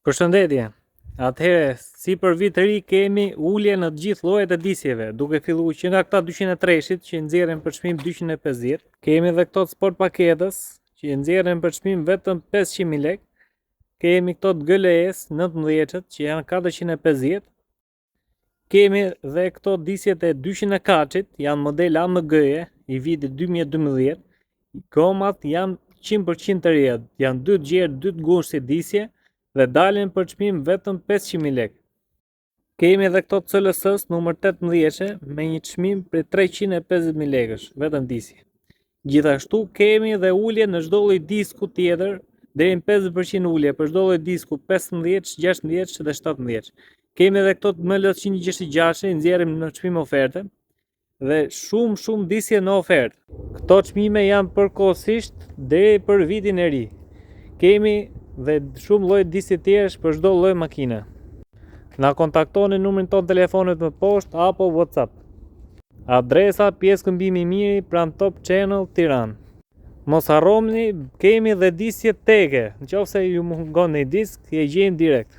Përshëndetje. Atëherë, si për vit të ri kemi ulje në të gjithë llojet e disjeve, duke filluar që nga këta 203-shit që nxjerrin për çmim 250, kemi edhe këto të sport paketës që nxjerrin për çmim vetëm 500.000 lekë, kemi këto të GLS 19-shit që janë 450, kemi dhe këto disjet e 200-kaçit, janë model AMG-je i vitit 2012, gomat janë 100% të reja, janë 2 gjerë, 2 ngushtë si disje, dhe dalin për çmim vetëm 500.000 lekë. Kemi edhe këto CLS numër 18 me një çmim për 350.000 lekësh, vetëm disje. Gjithashtu kemi dhe ulje në çdo lloj disku tjetër, deri në 50% ulje për çdo lloj disku 15, 16 dhe 17. Kemi edhe këto ML 166 i nxjerrim në çmim oferte dhe shumë disje në ofertë. Këto çmime janë përkohësisht deri për vitin e ri. Kemi dhe shumë lloj disje tjerësh për çdo lloj makine. Na kontaktoni numrin ton telefonit më poshtë apo WhatsApp. Adresa Pjeskëmbimi i Miri pranë Top Channel Tiranë. Mos harroni, kemi dhe disje teke. Nëse ju mungon një disk, e gjejmë direkt.